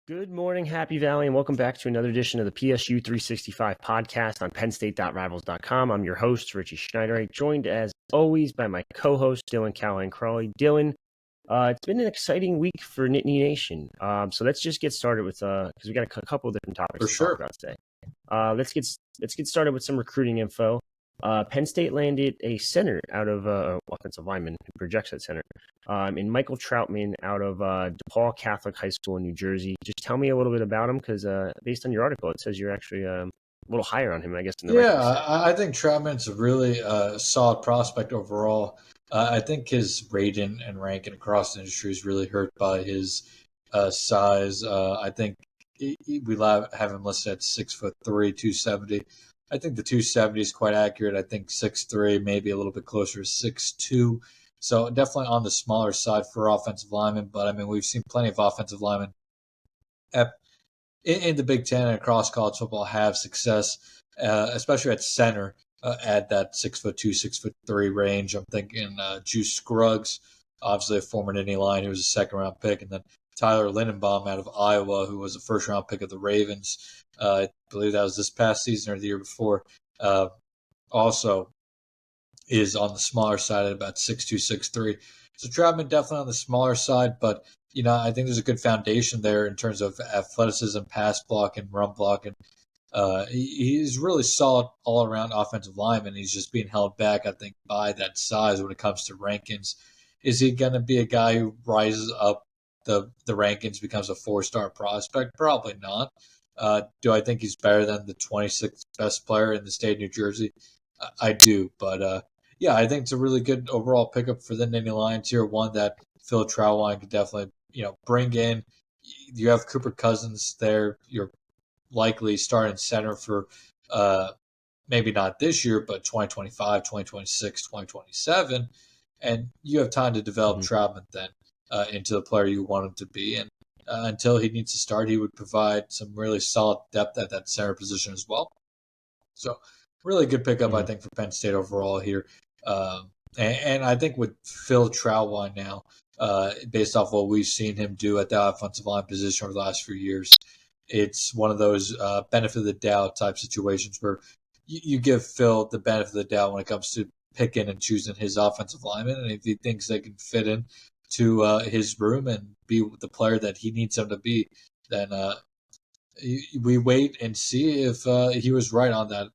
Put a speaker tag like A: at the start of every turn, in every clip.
A: Good morning, Happy Valley, and welcome back to another edition of the PSU 365 podcast on PennState.Rivals.com. I'm your host, Richie Schneider, joined as always by my co-host, Dylan Callahan Crawley. Dylan, it's been an exciting week for Nittany Nation. So let's just get started with, because we got a couple of different topics to talk about today. Let's get started with some recruiting info. Penn State landed a center out of offensive lineman who projects at center, in Michael Troutman out of DePaul Catholic High School in New Jersey. Just tell me a little bit about him, because based on your article, it says you're actually a little higher on him, I guess.
B: I think Troutman's a really solid prospect overall. I think his rating and ranking across the industry is really hurt by his size. I think we have him listed at 6'3", 270. I think the 270 is quite accurate. I think 6'3", maybe a little bit closer to 6'2". So definitely on the smaller side for offensive linemen. But I mean, we've seen plenty of offensive linemen in the Big Ten and across college football have success, especially at center, at that 6'2", 6'3" range. I'm thinking Juice Scruggs, obviously a former Nittany Lion, who was a second-round pick, and then Tyler Lindenbaum out of Iowa, who was a first-round pick of the Ravens. I believe that was this past season or the year before. Also is on the smaller side at about 6'2", 6'3". So Troutman definitely on the smaller side, but I think there's a good foundation there in terms of athleticism, pass block, and run block. And he's really solid all-around offensive lineman. He's just being held back, I think, by that size when it comes to rankings. Is he going to be a guy who rises up the rankings, becomes a four-star prospect? Probably not. Do I think he's better than the 26th best player in the state of New Jersey? I do. But, I think it's a really good overall pickup for the Nittany Lions here, one that Phil Troutman could definitely bring in. You have Cooper Cousins there. You're likely starting center for maybe not this year, but 2025, 2026, 2027. And you have time to develop Troutman then into the player you want him to be. And until he needs to start, he would provide some really solid depth at that center position as well. So really good pickup, I think, for Penn State overall here. And I think with Phil Troutman now, based off what we've seen him do at the offensive line position over the last few years, it's one of those benefit of the doubt type situations where you give Phil the benefit of the doubt when it comes to picking and choosing his offensive lineman. And if he thinks they can fit in to his room and be the player that he needs them to be, then we wait and see if he was right on that.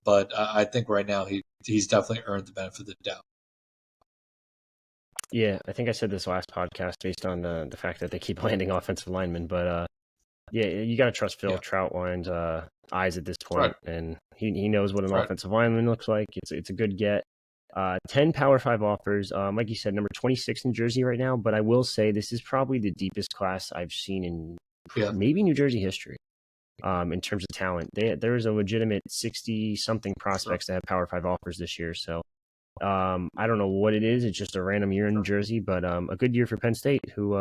B: But I think right now he's definitely earned the benefit of the doubt.
A: Yeah, I think I said this last podcast based on the fact that they keep landing offensive linemen. But, you got to trust Phil Troutman's eyes at this point, and he knows what an offensive lineman looks like. It's a good get. 10 Power 5 offers. Like you said, number 26 in Jersey right now, but I will say this is probably the deepest class I've seen in maybe New Jersey history. In terms of talent, there is a legitimate 60-something prospects that have Power 5 offers this year. So I don't know what it is. It's just a random year in New Jersey, but a good year for Penn State, who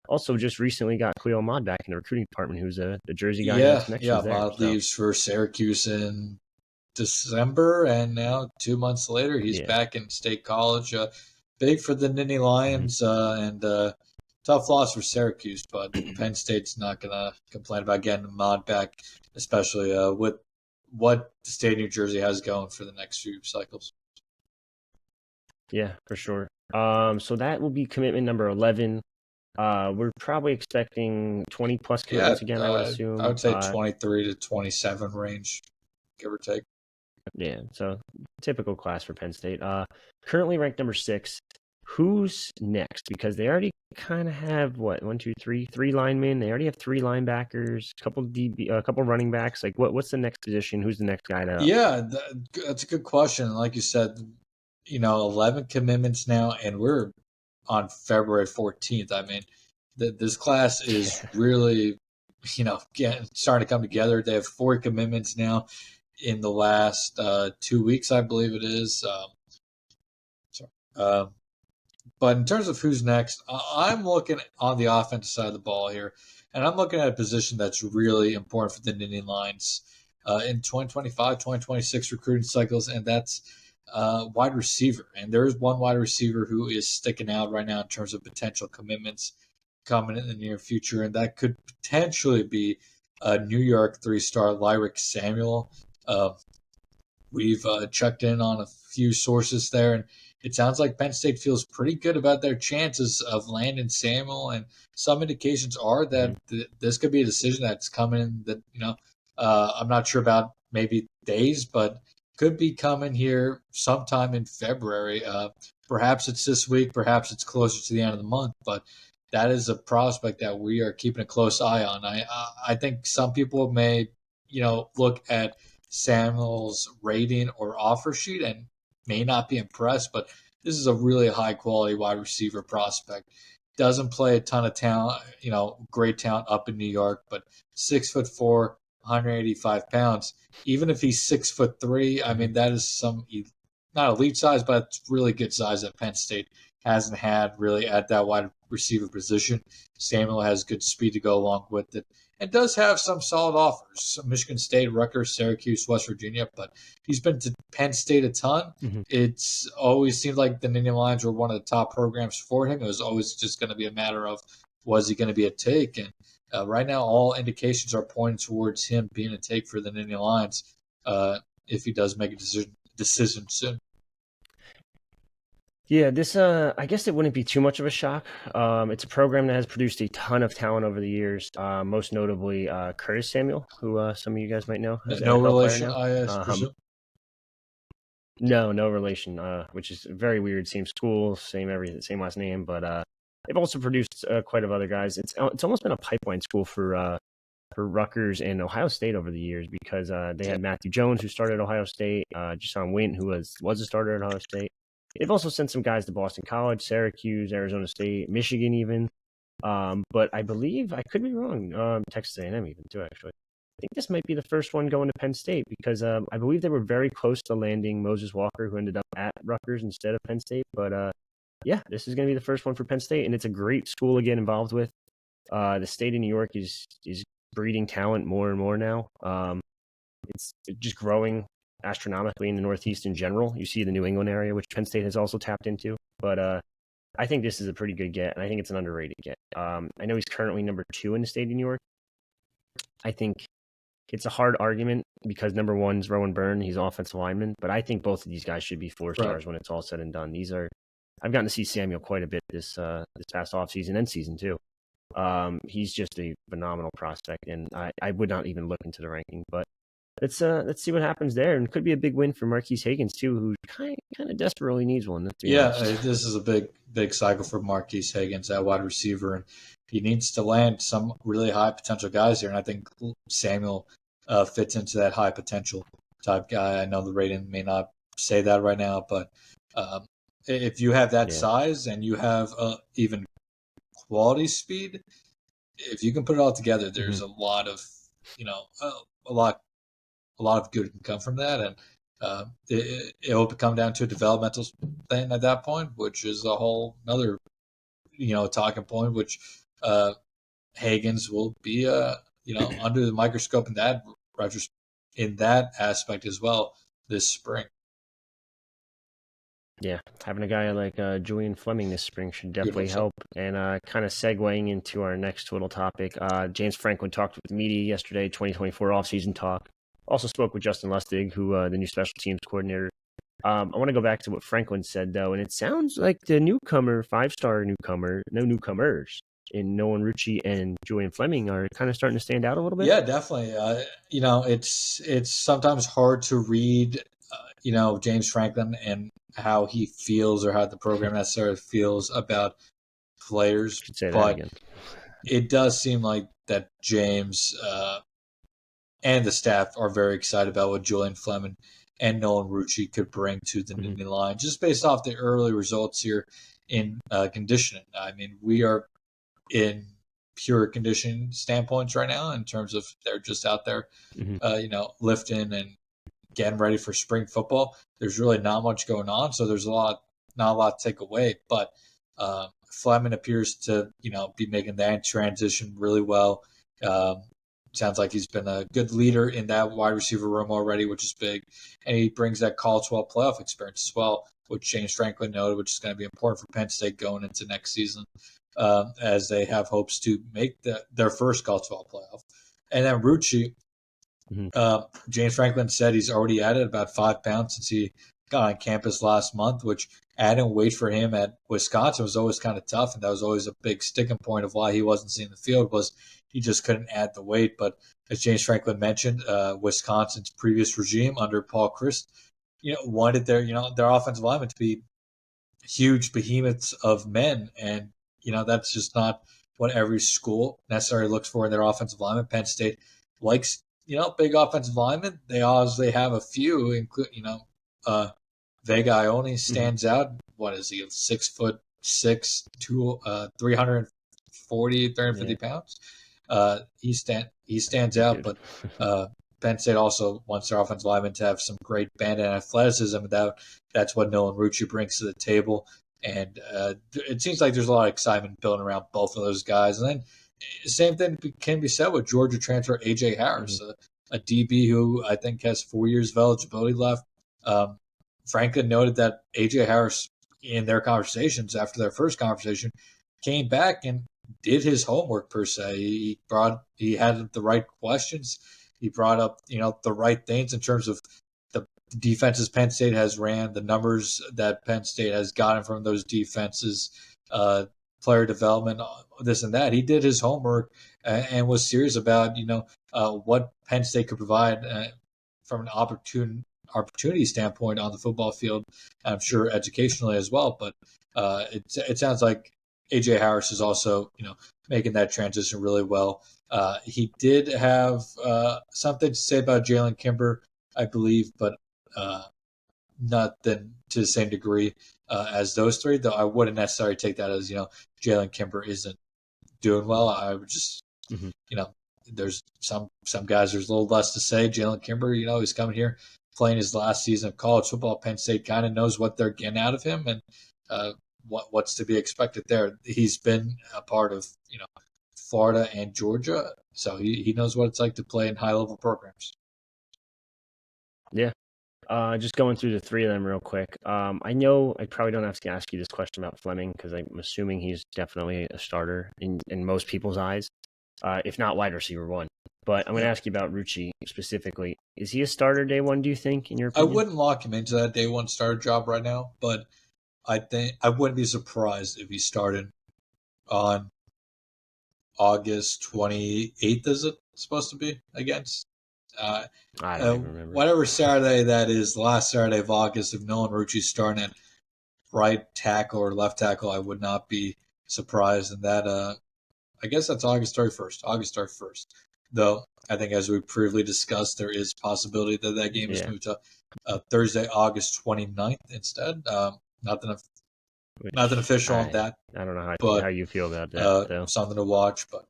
A: also just recently got Khalil Ahmad back in the recruiting department, who's the Jersey guy.
B: Ahmad leaves for Syracuse in December, and now 2 months later, he's back in State College. Big for the Nittany Lions, and tough loss for Syracuse, but Penn State's not going to complain about getting Ahmad back, especially with what the state of New Jersey has going for the next few cycles.
A: Yeah, for sure. So that will be commitment number 11. We're probably expecting 20-plus commitments again, I would assume.
B: I would say 23 to 27 range, give or take.
A: Yeah, so typical class for Penn State. Currently ranked number 6. Who's next? Because they already kind of have three linemen. They already have 3 linebackers, a couple running backs. Like, what's the next position? Who's the next guy to?
B: Yeah, that's a good question. Like you said, 11 commitments now, and we're on February 14th. I mean, this class is really, starting to come together. They have 4 commitments now in the last 2 weeks, I believe it is. But in terms of who's next, I'm looking on the offensive side of the ball here, and I'm looking at a position that's really important for the Nittany Lions in 2025, 2026 recruiting cycles, and that's wide receiver. And there is one wide receiver who is sticking out right now in terms of potential commitments coming in the near future, and that could potentially be a New York 3-star Lyric Samuel. We've checked in on a few sources there, and it sounds like Penn State feels pretty good about their chances of landing Samuel. And some indications are that this could be a decision that's coming. That I'm not sure about maybe days, but could be coming here sometime in February. Perhaps it's this week, perhaps it's closer to the end of the month, but that is a prospect that we are keeping a close eye on. I think some people may look at Samuel's rating or offer sheet and may not be impressed, but this is a really high quality wide receiver prospect. Doesn't play a ton of talent, great talent up in New York, but 6'4", 185 pounds. Even if he's 6'3", I mean, that is some not elite size, but it's really good size that Penn State hasn't had really at that wide receiver position. Samuel has good speed to go along with it, and does have some solid offers: Michigan State, Rutgers, Syracuse, West Virginia. But he's been to Penn State a ton. It's always seemed like the Nittany Lions were one of the top programs for him. It was always just going to be a matter of, was he going to be a take? And right now, all indications are pointing towards him being a take for the Nittany Lions if he does make a decision soon.
A: Yeah, this I guess it wouldn't be too much of a shock. It's a program that has produced a ton of talent over the years. Most notably, Curtis Samuel, who some of you guys might know.
B: No relation, I presume.
A: No relation. Which is very weird. Same school, same everything, same last name. But they've also produced quite a other guys. It's almost been a pipeline school for Rutgers and Ohio State over the years, because they had Matthew Jones, who started at Ohio State, Jason Wint, who was a starter at Ohio State. They've also sent some guys to Boston College, Syracuse, Arizona State, Michigan even. But I believe, I could be wrong, Texas A&M even too, actually. I think this might be the first one going to Penn State, because I believe they were very close to landing Moses Walker, who ended up at Rutgers instead of Penn State. But yeah, this is going to be the first one for Penn State, and it's a great school to get involved with. The state of New York is breeding talent more and more now. It's just growing astronomically in the Northeast in general. You see the New England area, which Penn State has also tapped into. But I think this is a pretty good get, and I think it's an underrated get. I know he's currently number 2 in the state of New York. I think it's a hard argument because number 1 is Rowan Byrne. He's an offensive lineman, but I think both of these guys should be 4-stars when it's all said and done. I've gotten to see Samuel quite a bit this past offseason and season 2. He's just a phenomenal prospect, and I would not even look into the ranking, but let's see what happens there. And it could be a big win for Marquise Higgins too, who kind of desperately needs one.
B: This is a big cycle for Marquise Higgins at wide receiver, and he needs to land some really high potential guys here. And I think Samuel fits into that high potential type guy. I know the rating may not say that right now, but if you have that size and you have even quality speed, if you can put it all together, there's a lot of a lot of good can come from that, and it will come down to a developmental thing at that point, which is a whole another talking point, which Higgins will be under the microscope in that aspect as well this spring.
A: Yeah, having a guy like Julian Fleming this spring should definitely help. And kind of segueing into our next little topic, James Franklin talked with the media yesterday, 2024 offseason talk. Also spoke with Justin Lustig, who the new special teams coordinator. I want to go back to what Franklin said, though, and it sounds like the newcomer, 5-star newcomer, no newcomers, in Nolan, Rucci, and Julian Fleming are kind of starting to stand out a little bit.
B: Yeah, definitely. It's sometimes hard to read, James Franklin and how he feels or how the program necessarily feels about players. But it does seem like that James and the staff are very excited about what Julian Fleming and Nolan Rucci could bring to the Nittany Lions, just based off the early results here in conditioning. I mean, we are in pure conditioning standpoints right now in terms of they're just out there, lifting and getting ready for spring football. There's really not much going on, so there's not a lot to take away. But Fleming appears to, be making that transition really well. sounds like he's been a good leader in that wide receiver room already, which is big. And he brings that college football playoff experience as well, which James Franklin noted, which is going to be important for Penn State going into next season, as they have hopes to make their first college football playoff. And then Rucci, James Franklin said he's already added about 5 pounds since he got on campus last month, which adding weight for him at Wisconsin was always kind of tough, and that was always a big sticking point of why he wasn't seeing the field was he just couldn't add the weight. But as James Franklin mentioned, Wisconsin's previous regime under Paul Chryst, wanted their offensive linemen to be huge behemoths of men, and that's just not what every school necessarily looks for in their offensive linemen. Penn State likes big offensive linemen. They obviously have a few, including Vega Ione stands out. What is he? 6'6", 350 pounds. He stands out, but Penn State also wants their offensive linemen to have some great band and athleticism. That's what Nolan Rucci brings to the table. And it seems like there's a lot of excitement building around both of those guys. And then same thing can be said with Georgia transfer A.J. Harris, a DB who I think has 4 years of eligibility left. Franklin noted that A.J. Harris, in their conversations after their first conversation, came back and did his homework per se. He had the right questions. He brought up the right things in terms of the defenses Penn State has ran, the numbers that Penn State has gotten from those defenses, player development, this and that. He did his homework and was serious about what Penn State could provide from an opportunity standpoint on the football field. I'm sure educationally as well, but it sounds like A.J. Harris is also making that transition really well. He did have something to say about Jalen Kimber, I believe, but not then to the same degree as those three, though I wouldn't necessarily take that as Jalen Kimber isn't doing well. I would just there's some guys there's a little less to say. Jalen Kimber, he's coming here playing his last season of college football. Penn State kind of knows what they're getting out of him and what's to be expected there. He's been a part of Florida and Georgia, so he knows what it's like to play in high level programs.
A: Yeah. Just going through the three of them real quick. I know I probably don't have to ask you this question about Fleming because I'm assuming he's definitely a starter in most people's eyes, if not wide receiver one. But I'm going to ask you about Rucci specifically. Is he a starter day one, do you think, in your opinion?
B: I wouldn't lock him into that day one starter job right now, but I think I wouldn't be surprised if he started on August 28th, is it supposed to be, against?
A: I don't even remember.
B: Whatever Saturday that is, the last Saturday of August, if Nolan Rucci's starting at right tackle or left tackle, I would not be surprised. And that, I guess that's August 31st. Though, I think as we previously discussed, there is possibility that game is moved to Thursday, August 29th instead. Nothing official on that.
A: I don't know how you feel about that. Though.
B: Something to watch, but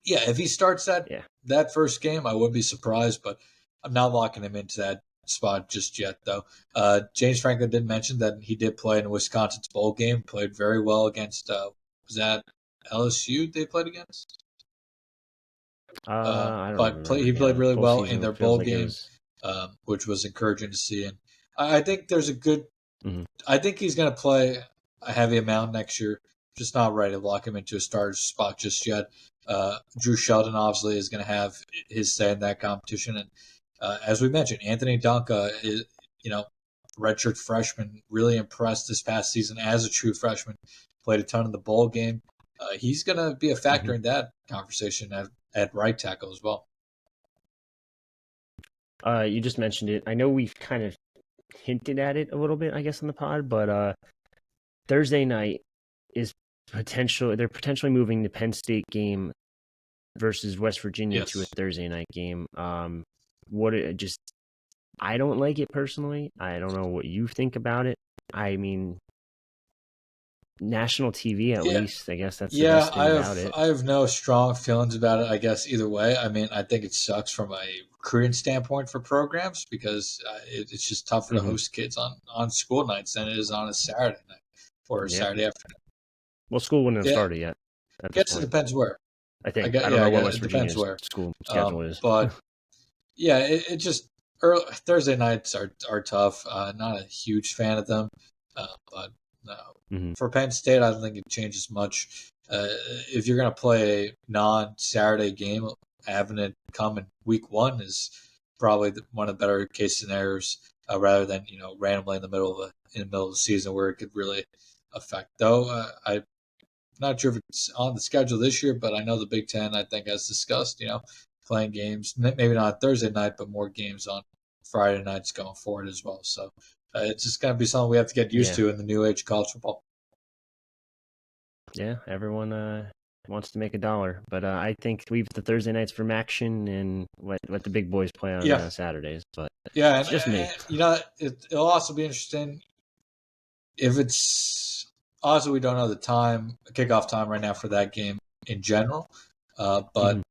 B: yeah, if he starts that first game, I would be surprised, but I'm not locking him into that spot just yet, though. James Franklin did mention that he did play in Wisconsin's bowl game, played very well against, was that LSU they played against?
A: I don't remember.
B: He played really well in their bowl game, which was encouraging to see. And I think there's a good I think he's going to play a heavy amount next year. Just not ready to lock him into a starter spot just yet. Drew Sheldon obviously is going to have his say in that competition. And as we mentioned, Anthony Donka is, redshirt freshman, really impressed this past season as a true freshman. Played a ton in the bowl game. He's going to be a factor in that conversation at right tackle as well.
A: You just mentioned it. I know we've kind of hinted at it a little bit, I guess, on the pod, but Thursday night is they're potentially moving the Penn State game versus West Virginia to a Thursday night game. I don't like it personally. I don't know what you think about it. I mean, national TV at least. I guess that's the best thing about it.
B: I have no strong feelings about it, I guess, either way. I mean, I think it sucks from a recruiting standpoint for programs because it's just tougher to host kids on school nights than it is on a Saturday night or a Saturday afternoon.
A: Well, school wouldn't have started yet.
B: I guess it depends where.
A: I think. I don't
B: Yeah,
A: know
B: I
A: what
B: guess
A: West
B: it depends
A: Virginia's
B: where.
A: school schedule is.
B: But yeah, it just Thursday nights are tough. Not a huge fan of them, but
A: Mm-hmm.
B: for Penn State, I don't think it changes much. If you're going to play a non-Saturday game, having it come in week one is probably one of the better case scenarios, rather than randomly in the middle of the season where it could really affect. Though I'm not sure if it's on the schedule this year, but I know the Big Ten, I think, has discussed playing games, maybe not Thursday night, but more games on Friday nights going forward as well. So it's just going to be something we have to get used to in the new age of college football.
A: Yeah, everyone wants to make a dollar, but I think leave the Thursday nights from action and let the big boys play on Saturdays. But
B: yeah,
A: it's just me.
B: It'll also be interesting if it's also we don't know the kickoff time right now for that game in general, but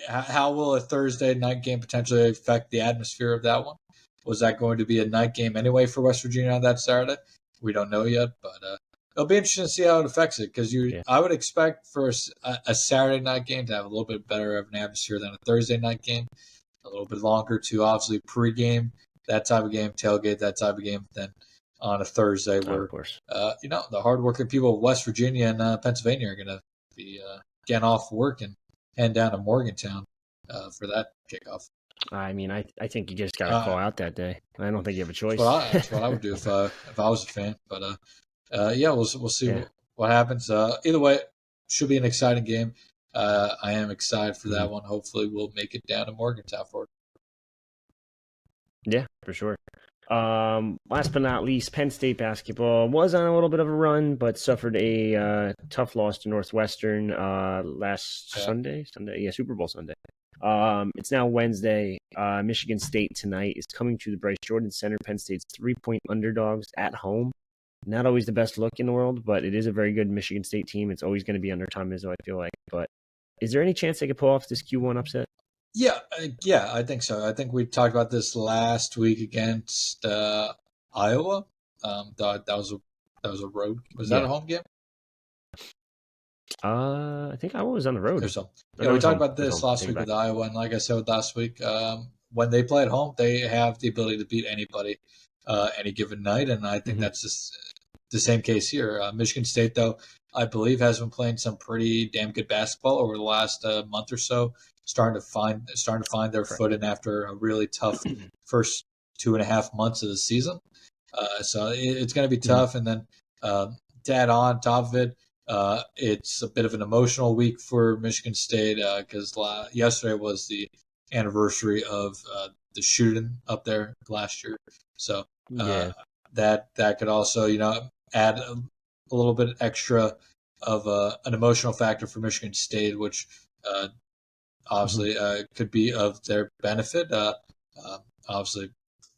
B: how will a Thursday night game potentially affect the atmosphere of that one? Was that going to be a night game anyway for West Virginia on that Saturday? We don't know yet, but it'll be interesting to see how it affects it because I would expect for a Saturday night game to have a little bit better of an atmosphere than a Thursday night game, a little bit longer to obviously pregame that type of game, tailgate that type of game than on a Thursday where,
A: of course.
B: The hardworking people of West Virginia and Pennsylvania are going to be getting off work and heading down to Morgantown for that kickoff.
A: I mean, I think you just got to call out that day. I don't think you have a choice.
B: That's what I would do if I was a fan. But we'll see what happens. Either way, should be an exciting game. I am excited for that one. Hopefully, we'll make it down to Morgantown for it.
A: Yeah, for sure. Last but not least, Penn State basketball was on a little bit of a run, but suffered a tough loss to Northwestern last Sunday. Super Bowl Sunday. It's now Wednesday. Michigan State tonight is coming to the Bryce Jordan Center. Penn State's 3-point underdogs at home. Not always the best look in the world, but it is a very good Michigan State team. It's always going to be under Tom Izzo, I feel like. But is there any chance they could pull off this Q1 upset?
B: Yeah, I think so. I think we talked about this last week against Iowa. That was a road. Was that a home game?
A: I think Iowa was on the road.
B: Yeah, we talked about this last week with Iowa, and like I said last week, when they play at home, they have the ability to beat anybody any given night, and I think that's just the same case here. Michigan State, though, I believe has been playing some pretty damn good basketball over the last month or so, starting to find their footing after a really tough first 2.5 months of the season. So it's going to be tough, and then to add on top of it, it's a bit of an emotional week for Michigan State because yesterday was the anniversary of the shooting up there last year. So that could also add a little bit extra of an emotional factor for Michigan State, which obviously could be of their benefit. Obviously,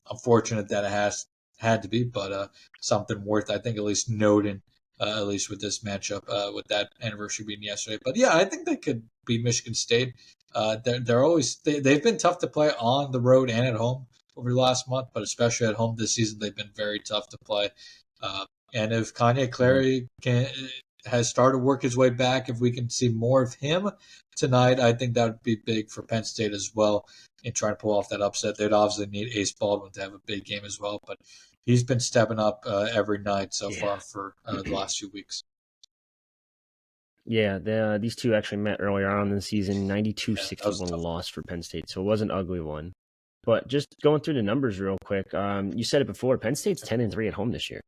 B: unfortunate that it has had to be, but something worth I think at least noting. At least with this matchup, with that anniversary being yesterday. But yeah, I think they could beat Michigan State. They've been tough to play on the road and at home over the last month, but especially at home this season, they've been very tough to play. And if Kanye Clary has started to work his way back, if we can see more of him tonight, I think that would be big for Penn State as well in trying to pull off that upset. They'd obviously need Ace Baldwin to have a big game as well, but he's been stepping up every night so far for the last few weeks.
A: Yeah, these two actually met earlier on in the season. 92-61 loss for Penn State, so it was an ugly one. But just going through the numbers real quick, you said it before. Penn State's 10-3 at home this year.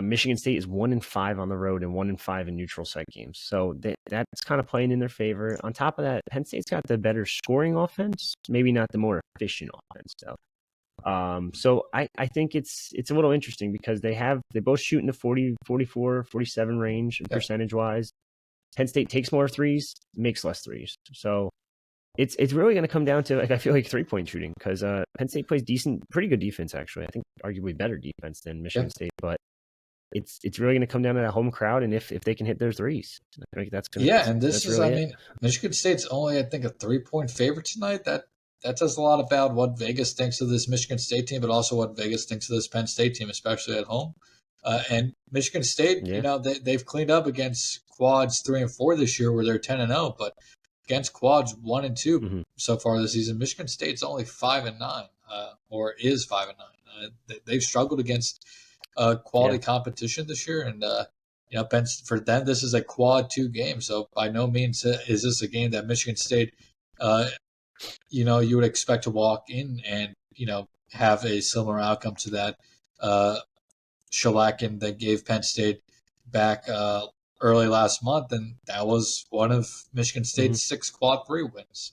A: Michigan State is 1-5 on the road and 1-5 in neutral site games. So that's kind of playing in their favor. On top of that, Penn State's got the better scoring offense, maybe not the more efficient offense though. So I think it's a little interesting because they both shoot in the 40, 44, 47 range percentage wise. Penn State takes more threes, makes less threes. So it's really going to come down to I feel like 3-point shooting because Penn State plays pretty good defense actually. I think arguably better defense than Michigan State, but it's really going to come down to that home crowd and if they can hit their threes. I think that's going to
B: and this is really Michigan State's only I think a 3-point favorite tonight. That says a lot about what Vegas thinks of this Michigan State team, but also what Vegas thinks of this Penn State team, especially at home. And Michigan State, they've cleaned up against quads 3-4 this year, where they're 10-0, but against quads 1-2 so far this season, Michigan State's only 5-9, or is 5-9. They've struggled against quality competition this year, and for them this is a quad 2 game. So by no means is this a game that Michigan State, you would expect to walk in and have a similar outcome to that shellacking that gave Penn State back early last month, and that was one of Michigan State's 6 quad 3 wins.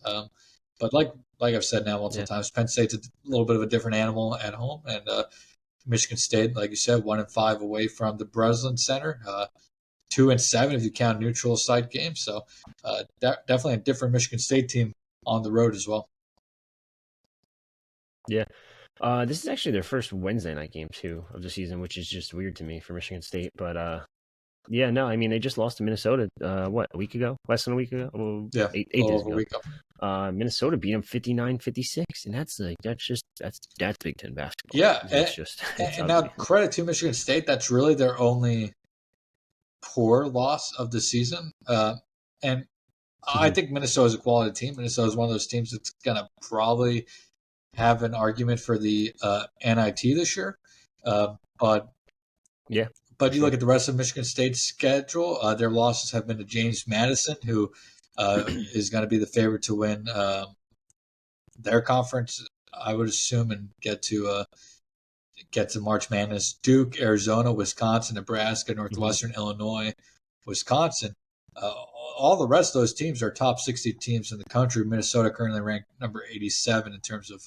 B: But like I've said now multiple times, Penn State's a little bit of a different animal at home, and Michigan State, like you said, 1-5 away from the Breslin Center, 2-7 if you count neutral site games. So definitely a different Michigan State team on the road as well.
A: Yeah. This is actually their first Wednesday night game too of the season, which is just weird to me for Michigan State. But yeah, no, I mean they just lost to Minnesota. What, a week ago? Less than a week ago? Well,
B: yeah,
A: 8 days
B: ago. A week ago.
A: Minnesota beat them 59-56, and that's Big Ten basketball.
B: Yeah,
A: and
B: now credit to Michigan State. That's really their only poor loss of the season. And I think Minnesota's a quality team. Minnesota's one of those teams that's gonna probably have an argument for the NIT this year. But you look at the rest of Michigan State's schedule, their losses have been to James Madison, who is going to be the favorite to win their conference, I would assume, and get to March Madness. Duke, Arizona, Wisconsin, Nebraska, Northwestern, Illinois, Wisconsin. All the rest of those teams are top 60 teams in the country. Minnesota currently ranked number 87 in terms of,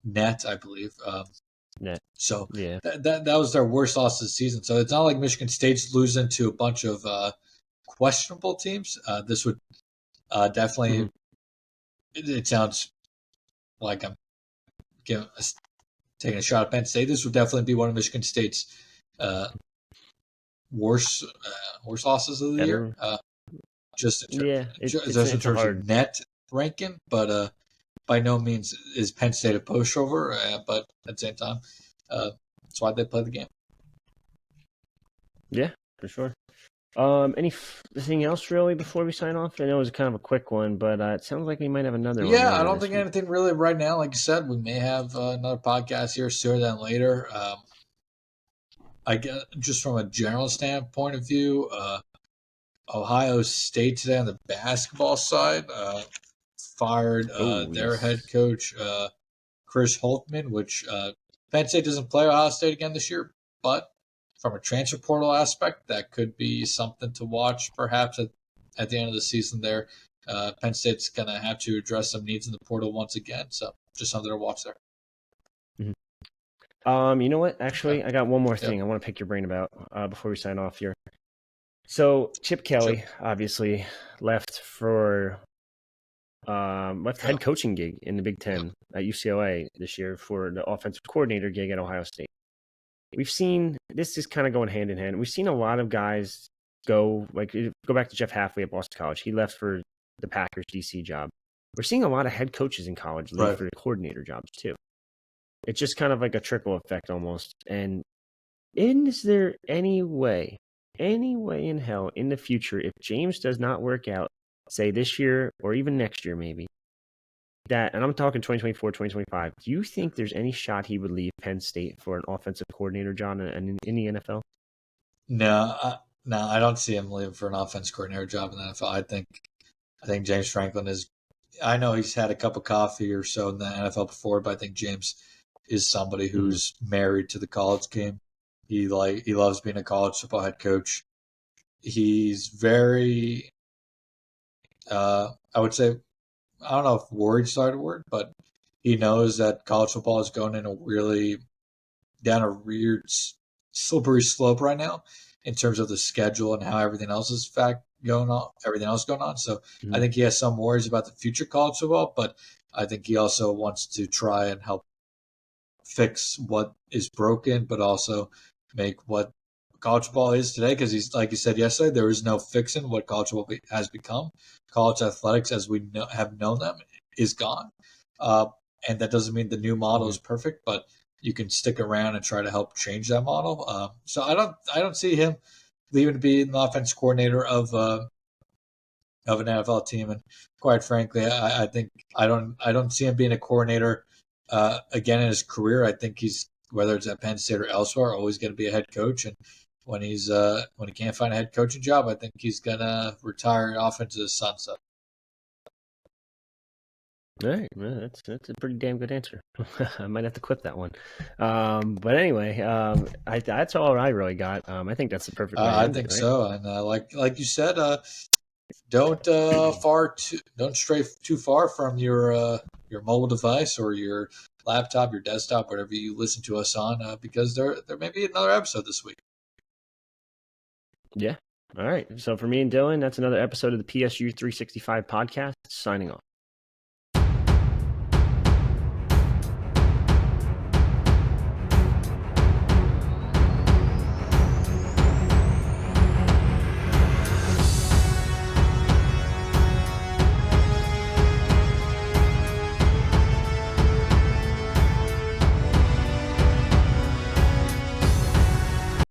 B: net, I believe.
A: Net.
B: So that was their worst loss of the season. So it's not like Michigan State's losing to a bunch of questionable teams. This would definitely. It sounds like I'm taking a shot at Penn State. This would definitely be one of Michigan State's worst losses of the year. Just in terms of net ranking, but by no means is Penn State a pushover. But at the same time, that's why they play the game.
A: Yeah, for sure. Anything else really before we sign off? I know it was kind of a quick one, but it sounds like we might have another one.
B: Yeah, I don't think anything really right now. Like you said, we may have another podcast here sooner than later. I guess just from a general standpoint of view, Ohio State today on the basketball side fired their head coach, Chris Holtmann, which Penn State doesn't play Ohio State again this year, but from a transfer portal aspect, that could be something to watch perhaps at the end of the season there. Penn State's going to have to address some needs in the portal once again, so just something to watch there.
A: You know what? Actually, I got one more thing I want to pick your brain about before we sign off here. So Chip Kelly obviously left for head coaching gig in the Big Ten at UCLA this year for the offensive coordinator gig at Ohio State. We've seen this is kind of going hand in hand. We've seen a lot of guys go back to Jeff Halfway at Boston College. He left for the Packers DC job. We're seeing a lot of head coaches in college leave for the coordinator jobs too. It's just kind of like a trickle effect almost. And is there any way in hell in the future, if James does not work out, say this year or even next year maybe, and I'm talking 2024, 2025, do you think there's any shot he would leave Penn State for an offensive coordinator job in the NFL?
B: No, I don't see him leaving for an offense coordinator job in the NFL. I think James Franklin is. I know he's had a cup of coffee or so in the NFL before, but I think James is somebody who's married to the college game. He loves being a college football head coach. He's very, I would say, I don't know if worried is the right word, but he knows that college football is going down a weird, slippery slope right now in terms of the schedule and how everything else is going on. So I think he has some worries about the future college football, but I think he also wants to try and help fix what is broken, but also make what college football is today, because he's, like you said yesterday, there is no fixing what college football has become. College athletics, as we have known them, is gone. And that doesn't mean the new model is perfect, but you can stick around and try to help change that model. So I don't see him leaving to be an offense coordinator of an NFL team. And quite frankly, I think I don't see him being a coordinator again in his career. I think he's, whether it's at Penn State or elsewhere, always going to be a head coach. And when he can't find a head coaching job, I think he's going to retire off into the sunset.
A: All right, well, that's a pretty damn good answer. I might have to clip that one. But anyway, that's all I really got. I think that's the perfect way to
B: I
A: end
B: think
A: it, right?
B: so. And like you said, don't stray too far from your mobile device or your laptop, your desktop, whatever you listen to us on, because there may be another episode this week.
A: Yeah. All right. So for me and Dylan, that's another episode of the PSU 365 podcast. Signing off.